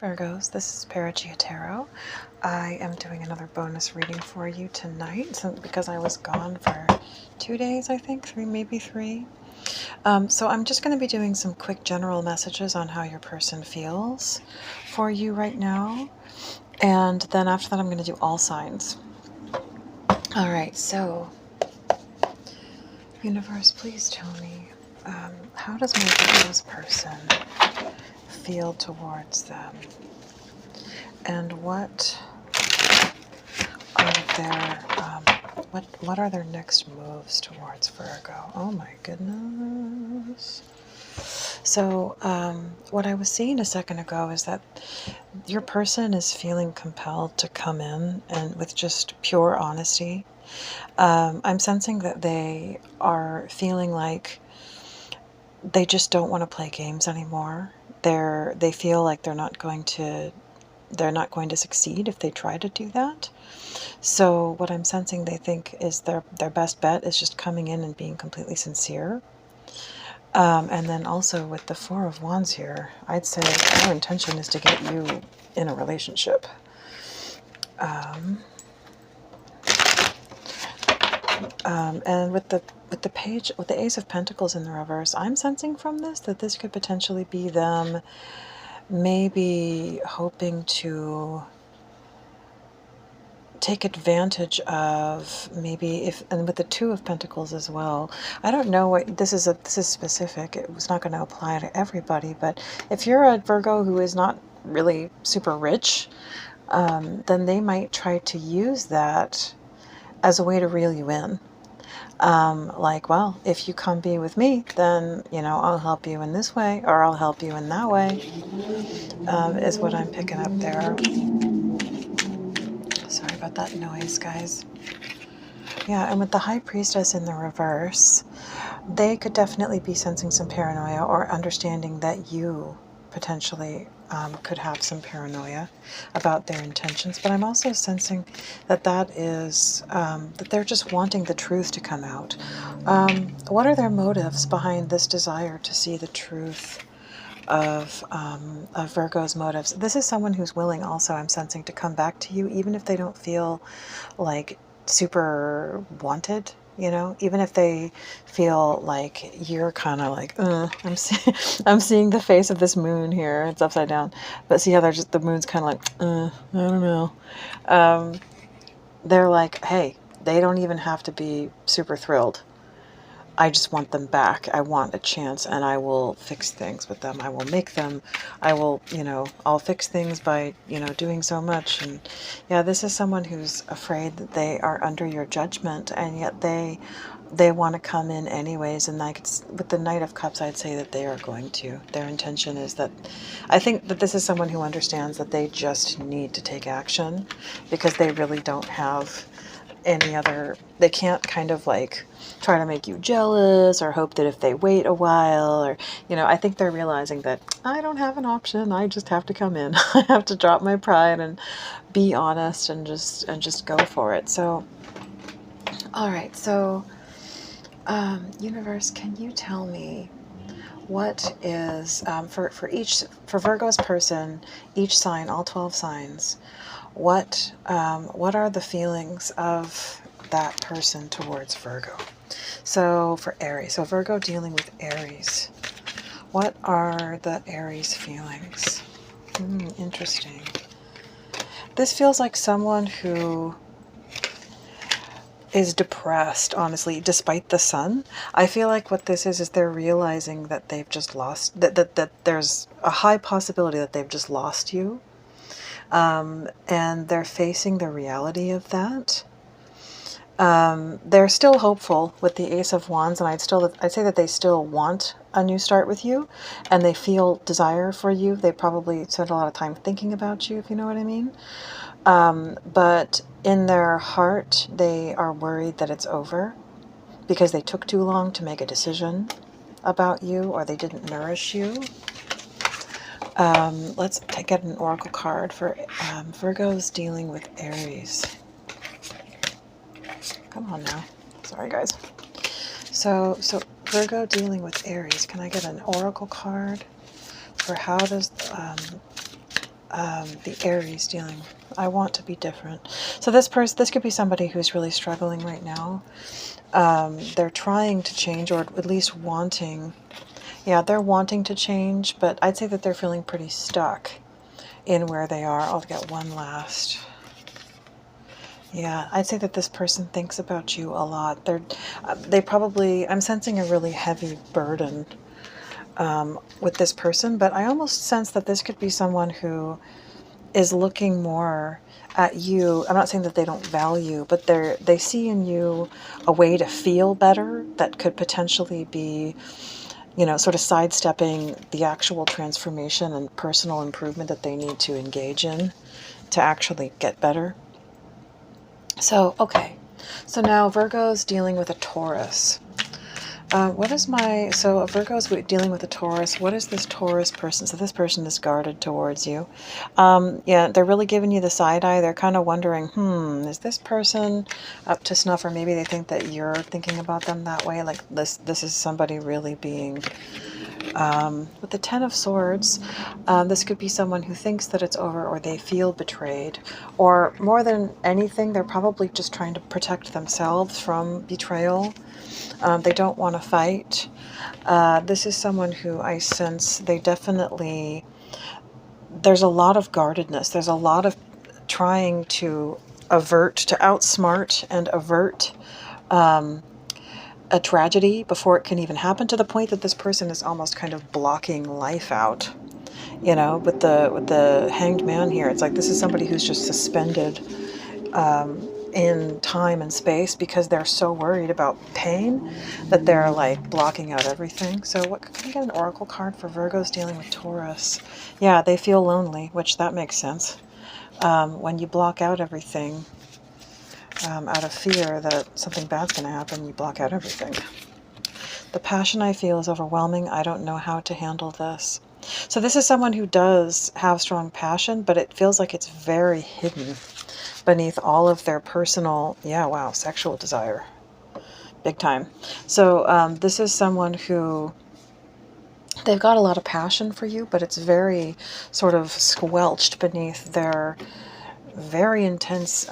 Virgos, this is Perigaea Tarot. I am doing another bonus reading for you tonight because I was gone for 2 days, I think, maybe three. So I'm just going to be doing some quick general messages on how your person feels for you right now. And then after that, I'm going to do all signs. All right, so universe, please tell me, how does my Virgo's person feel towards them? And what are their what are their next moves towards Virgo? Oh my goodness. So what I was seeing a second ago is that your person is feeling compelled to come in and with just pure honesty. I'm sensing that they are feeling like they just don't want to play games anymore. They feel like they're not going to succeed if they try to do that. So what I'm sensing they think is their best bet is just coming in and being completely sincere. And then also with the Four of Wands here, I'd say our intention is to get you in a relationship. And with the Ace of Pentacles in the reverse, I'm sensing from this that this could potentially be them maybe hoping to take advantage of, maybe and with the Two of Pentacles as well. I don't know what this is. This is specific. It was not going to apply to everybody, but if you're a Virgo who is not really super rich, then they might try to use that as a way to reel you in. Like, well, if you come be with me, then, you know, I'll help you in this way, or I'll help you in that way, is what I'm picking up there. Sorry about that noise, guys. Yeah, and with the High Priestess in the reverse, they could definitely be sensing some paranoia or understanding that you potentially could have some paranoia about their intentions. But I'm also sensing that that they're just wanting the truth to come out. What are their motives behind this desire to see the truth of Virgo's motives? This is someone who's willing also, I'm sensing, to come back to you, even if they don't feel like super wanted, you know, even if they feel like you're kind of like, I'm seeing the face of this moon here. It's upside down, but see how the moon's kind of like, I don't know. They're like, hey, they don't even have to be super thrilled. I just want them back. I want a chance, and I will fix things with them. I will make them, I'll fix things by, doing so much. And yeah, this is someone who's afraid that they are under your judgment, and yet they want to come in anyways. And like, with the Knight of Cups, I'd say that they are going to. Their intention is that, I think that this is someone who understands that they just need to take action, because they really don't have any other, they can't kind of like try to make you jealous or hope that if they wait a while, or, I think they're realizing that I don't have an option. I just have to come in. I have to drop my pride and be honest and just go for it. So, all right. So, universe, can you tell me what is, for Virgo's person, each sign, all 12 signs, what are the feelings of that person towards Virgo? So for Aries, so Virgo dealing with Aries, what are the Aries feelings? Interesting. This feels like someone who is depressed, honestly, despite the sun. I feel like what this is they're realizing that they've just lost, that there's a high possibility that they've just lost you. And they're facing the reality of that. They're still hopeful with the Ace of Wands, and I'd say that they still want a new start with you, and they feel desire for you. They probably spent a lot of time thinking about you, if you know what I mean. But in their heart, they are worried that it's over because they took too long to make a decision about you, or they didn't nourish you. Let's get an oracle card for Virgos dealing with Aries. Come on now. Sorry, guys. So Virgo dealing with Aries. Can I get an oracle card for how does the Aries dealing. I want to be different. So this could be somebody who's really struggling right now. They're trying to change, or at least wanting. Yeah, they're wanting to change, but I'd say that they're feeling pretty stuck in where they are. I'll get one last. Yeah, I'd say that this person thinks about you a lot. They probably, I'm sensing a really heavy burden with this person, but I almost sense that this could be someone who is looking more at you. I'm not saying that they don't value, but they see in you a way to feel better that could potentially be, you know, sort of sidestepping the actual transformation and personal improvement that they need to engage in to actually get better. So, okay. So now Virgo's dealing with a Taurus. So a Virgo's dealing with a Taurus. What is this Taurus person? So this person is guarded towards you. Yeah, they're really giving you the side eye. They're kind of wondering, is this person up to snuff? Or maybe they think that you're thinking about them that way. Like this is somebody really being... with the Ten of Swords, this could be someone who thinks that it's over, or they feel betrayed, or more than anything, they're probably just trying to protect themselves from betrayal. They don't want to fight. This is someone who I sense they definitely, there's a lot of guardedness. There's a lot of trying to outsmart and avert a tragedy before it can even happen, to the point that this person is almost kind of blocking life out. You know, with the Hanged Man here, it's like this is somebody who's just suspended in time and space because they're so worried about pain that they're like blocking out everything. So what, can I get an oracle card for Virgos dealing with Taurus? Yeah, they feel lonely, which that makes sense. When you block out everything, out of fear that something bad's going to happen, you block out everything. The passion I feel is overwhelming. I don't know how to handle this. So this is someone who does have strong passion, but it feels like it's very hidden beneath all of their personal, yeah, wow, sexual desire. Big time. So this is someone who, they've got a lot of passion for you, but it's very sort of squelched beneath their very intense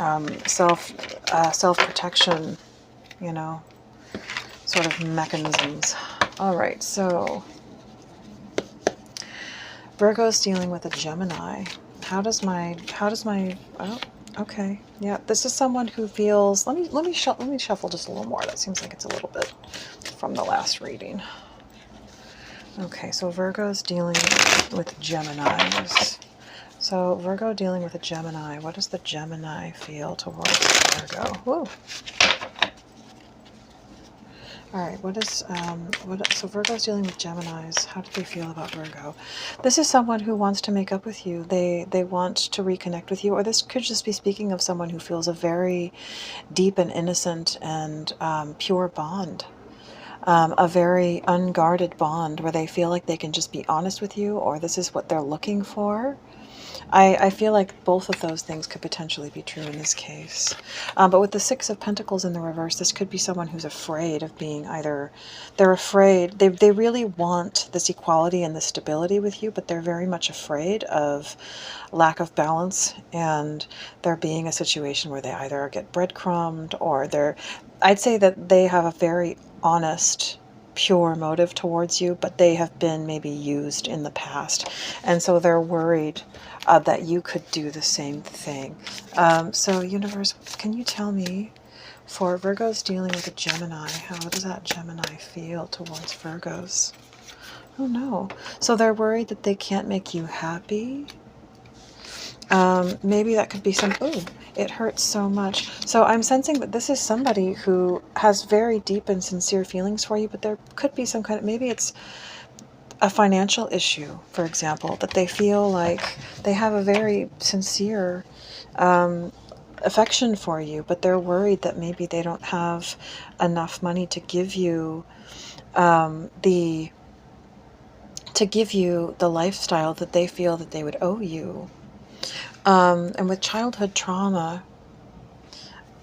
self-protection, you know, sort of mechanisms. All right, so Virgo's dealing with a Gemini. How does my, oh, okay. Yeah, this is someone who feels, let me shuffle just a little more. That seems like it's a little bit from the last reading. Okay, so Virgo's dealing with Geminis. So Virgo dealing with a Gemini. What does the Gemini feel towards Virgo? Whoa. All right, so Virgo's dealing with Geminis. How do they feel about Virgo? This is someone who wants to make up with you. They want to reconnect with you, or this could just be speaking of someone who feels a very deep and innocent and pure bond. A very unguarded bond where they feel like they can just be honest with you, or this is what they're looking for. I feel like both of those things could potentially be true in this case. But with the Six of Pentacles in the reverse, this could be someone who's afraid of being either, they're afraid, they really want this equality and this stability with you, but they're very much afraid of lack of balance and there being a situation where they either get breadcrumbed or I'd say that they have a very honest, pure motive towards you, but they have been maybe used in the past. And so they're worried that you could do the same thing. So universe, can you tell me, for Virgos dealing with a Gemini, how does that Gemini feel towards Virgos? Oh no. So they're worried that they can't make you happy. Maybe that could be some, ooh, it hurts so much. So I'm sensing that this is somebody who has very deep and sincere feelings for you, but there could be some kind of, maybe it's a financial issue, for example, that they feel like they have a very sincere affection for you, but they're worried that maybe they don't have enough money to give you the lifestyle that they feel that they would owe you. And with childhood trauma,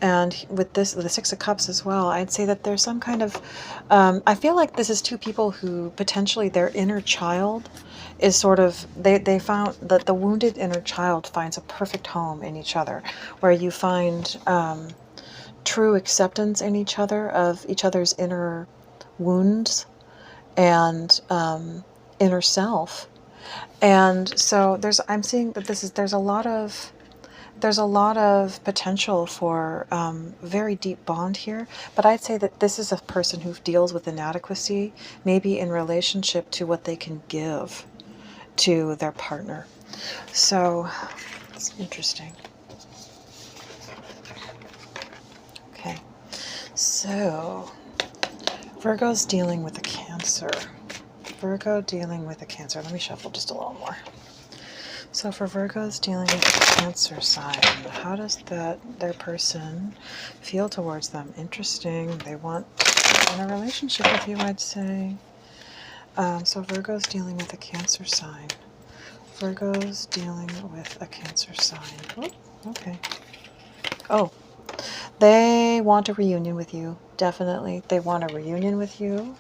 And with this, the Six of Cups as well, I'd say that there's some kind of, I feel like this is two people who potentially their inner child is sort of, they found that the wounded inner child finds a perfect home in each other, where you find true acceptance in each other of each other's inner wounds and inner self. And so I'm seeing that there's a lot of potential for very deep bond here, but I'd say that this is a person who deals with inadequacy, maybe in relationship to what they can give to their partner. So it's interesting. Okay, so Virgo's dealing with a Cancer. Virgo dealing with a Cancer. Let me shuffle just a little more. So for Virgos dealing with the Cancer sign, how does their person feel towards them? Interesting. They want in a relationship with you, I'd say. So Virgos dealing with a Cancer sign. Virgos dealing with a Cancer sign. Oh, okay. Oh, they want a reunion with you. Definitely. They want a reunion with you.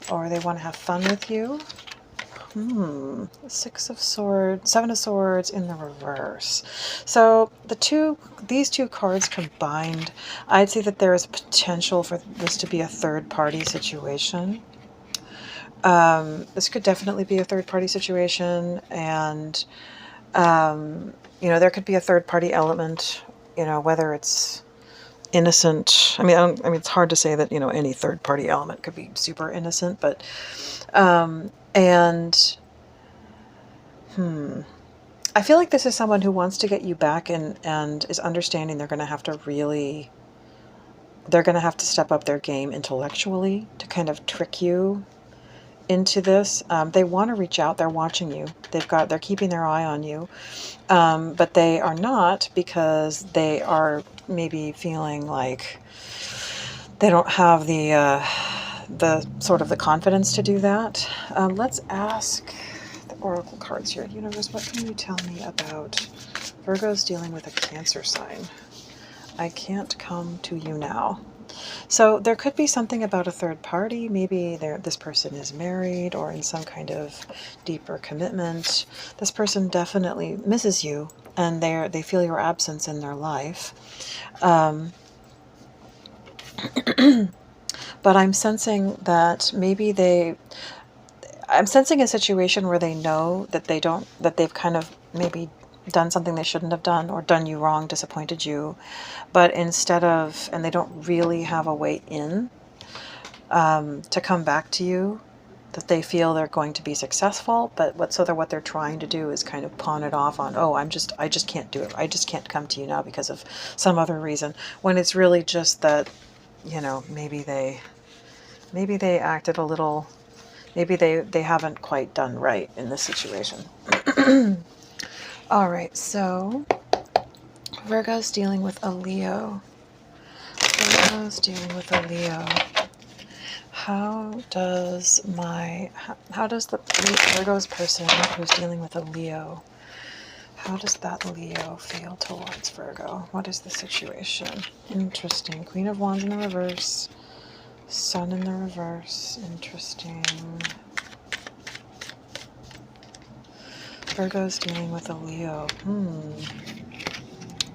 Or they want to have fun with you. Six of Swords, Seven of Swords in the reverse. So these two cards combined, I'd say that there is potential for this to be a third-party situation. This could definitely be a third-party situation, and you know, there could be a third-party element. You know, whether it's innocent. I mean, it's hard to say that, you know, any third-party element could be super innocent, but I feel like this is someone who wants to get you back and is understanding they're going to have to step up their game intellectually to kind of trick you into this. They want to reach out. They're watching you. They're keeping their eye on you. But they are not, because they are maybe feeling like they don't have the sort of the confidence to do that. Let's ask the oracle cards here. Universe, what can you tell me about Virgos dealing with a Cancer sign? I can't come to you now. So there could be something about a third party. Maybe this person is married or in some kind of deeper commitment. This person definitely misses you, and they feel your absence in their life. But I'm sensing that I'm sensing a situation where they know that they've kind of maybe done something they shouldn't have done, or done you wrong, disappointed you, but and they don't really have a way in to come back to you, that they feel they're going to be successful, but what they're trying to do is kind of pawn it off on, oh, I just can't do it. I just can't come to you now because of some other reason, when it's really just that, you know, maybe they acted a little, maybe they haven't quite done right in this situation. All right, so Virgo's dealing with a Leo. Virgo's dealing with a Leo. How does the Virgo's person who's dealing with a Leo, how does that Leo feel towards Virgo? What is the situation? Interesting. Queen of Wands in the reverse. Sun in the reverse. Interesting. Virgo's dealing with a Leo.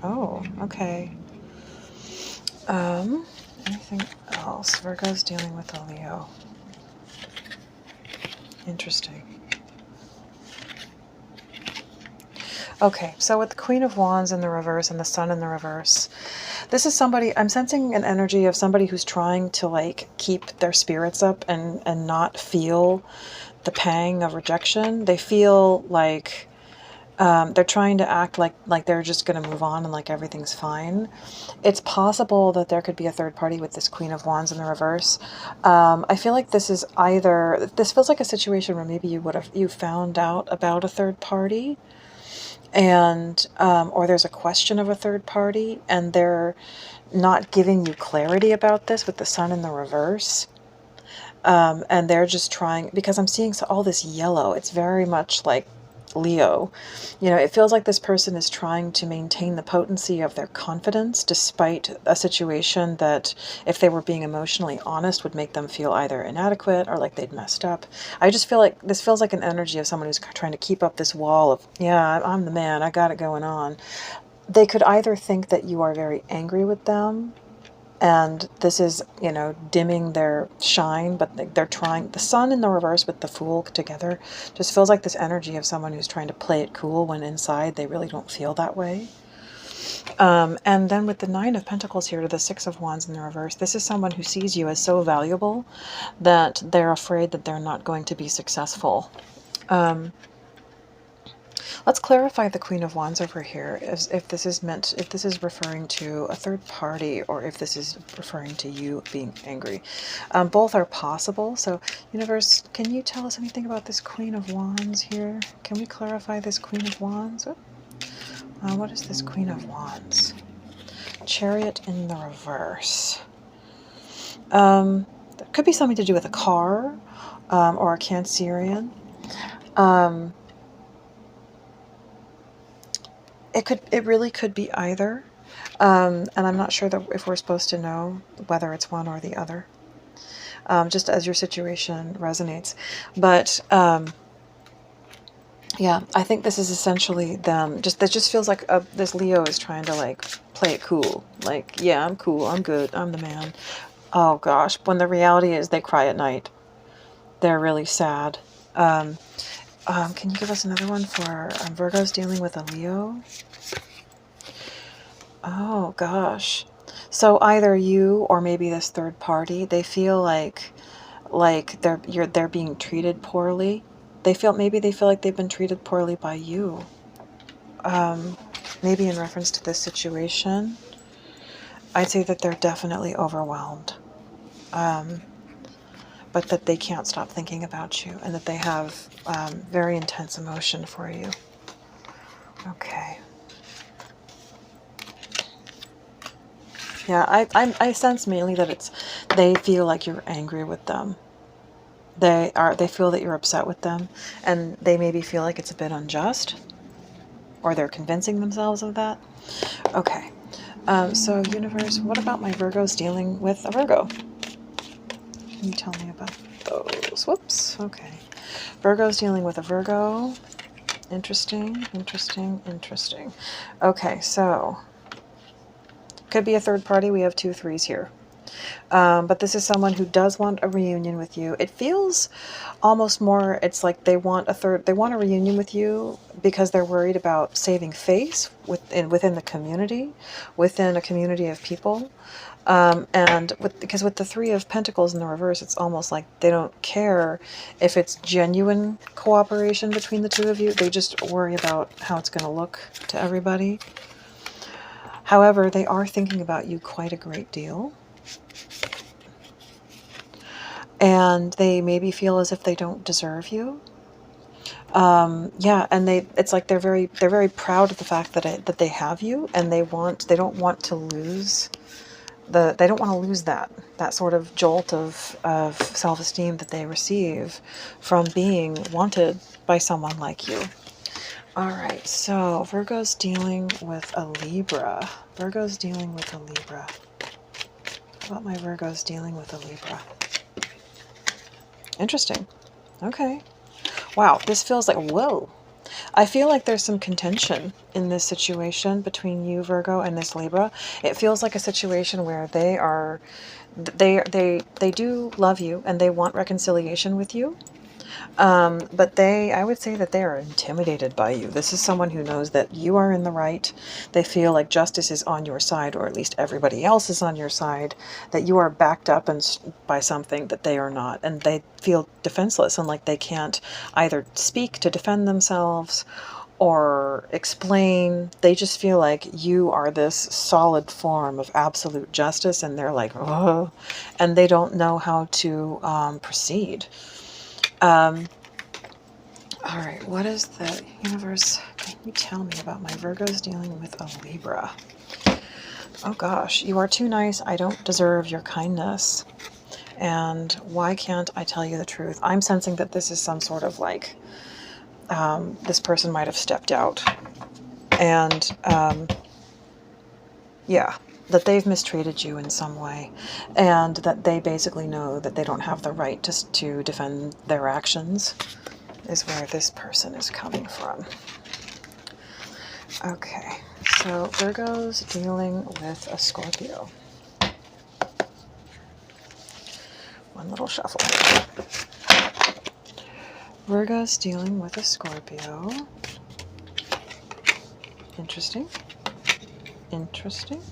Oh, okay. Anything else? Virgo's dealing with a Leo. Interesting. Okay, so with the Queen of Wands in the reverse and the Sun in the reverse, this is somebody, I'm sensing an energy of somebody who's trying to like keep their spirits up and not feel the pang of rejection. They feel like they're trying to act like they're just going to move on and like everything's fine. It's possible that there could be a third party with this Queen of Wands in the reverse. I feel like this feels like a situation where maybe you found out about a third party, and or there's a question of a third party, and they're not giving you clarity about this with the Sun in the reverse. And they're just trying, because I'm seeing all this yellow. It's very much like Leo. You know, it feels like this person is trying to maintain the potency of their confidence despite a situation that, if they were being emotionally honest, would make them feel either inadequate or like they'd messed up. I just feel like this feels like an energy of someone who's trying to keep up this wall of, yeah, I'm the man, I got it going on. They could either think that you are very angry with them, and this is, you know, dimming their shine, but they're trying. The sun in the reverse with the Fool together just feels like this energy of someone who's trying to play it cool when inside they really don't feel that way. And then with the Nine of Pentacles here to the Six of Wands in the reverse, this is someone who sees you as so valuable that they're afraid that they're not going to be successful. Let's clarify the Queen of Wands over here, if this is referring to a third party or if this is referring to you being angry. Both are possible. So, universe, can you tell us anything about this Queen of Wands here? Can we clarify this Queen of Wands? What is this Queen of Wands? Chariot in the reverse. That could be something to do with a car or a Cancerian. It really could be either. And I'm not sure that if we're supposed to know whether it's one or the other. Just as your situation resonates. But yeah, I think this is essentially them. That just feels like this Leo is trying to like play it cool. Like, yeah, I'm cool, I'm good, I'm the man. Oh gosh, when the reality is they cry at night. They're really sad. Can you give us another one for Virgo's dealing with a Leo? Oh gosh. So either you or maybe this third party, they feel like they're being treated poorly. Maybe they feel like they've been treated poorly by you. Maybe in reference to this situation. I'd say that they're definitely overwhelmed. But that they can't stop thinking about you and that they have very intense emotion for you. Okay. Yeah, I sense mainly that they feel like you're angry with them. They feel that you're upset with them, and they maybe feel like it's a bit unjust, or they're convincing themselves of that. Okay. So universe, what about my Virgos dealing with a Virgo? Can you tell me about those? Whoops. Okay. Virgo's dealing with a Virgo. Interesting, interesting, interesting. Okay, so could be a third party. We have 2 threes here. But this is someone who does want a reunion with you. It feels almost more, it's like they want a reunion with you because they're worried about saving face within the community, within a community of people. Because with the Three of Pentacles in the reverse, it's almost like they don't care if it's genuine cooperation between the two of you. They just worry about how it's going to look to everybody. However, they are thinking about you quite a great deal. And they maybe feel as if they don't deserve you. Yeah, and it's like they're very proud of the fact that they have you, and they don't want to lose that sort of jolt of self-esteem that they receive from being wanted by someone like you. All right, so Virgo's dealing with a Libra. Virgo's dealing with a Libra. How about my Virgo's dealing with a Libra? Interesting. Okay. Wow, this feels like, whoa. I feel like there's some contention in this situation between you, Virgo, and this Libra. It feels like a situation where they do love you and they want reconciliation with you. But I would say that they are intimidated by you. This is someone who knows that you are in the right. They feel like justice is on your side, or at least everybody else is on your side, that you are backed up by something that they are not. And they feel defenseless and like they can't either speak to defend themselves or explain. They just feel like you are this solid form of absolute justice, and they're like, oh, and they don't know how to proceed. All right, what is the universe? Can you tell me about my Virgos dealing with a Libra? Oh gosh, you are too nice. I don't deserve your kindness. And why can't I tell you the truth? I'm sensing that this is some sort of like this person might have stepped out. And yeah, that they've mistreated you in some way, and that they basically know that they don't have the right to defend their actions, is where this person is coming from. Okay, so Virgo's dealing with a Scorpio. One little shuffle. Virgo's dealing with a Scorpio. Interesting. Interesting.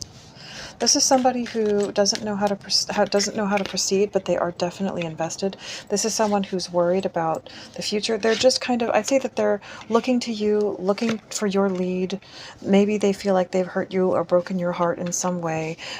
This is somebody who doesn't know how to proceed, but they are definitely invested. This is someone who's worried about the future. They're just kind of, I'd say that they're looking to you, looking for your lead. Maybe they feel like they've hurt you or broken your heart in some way.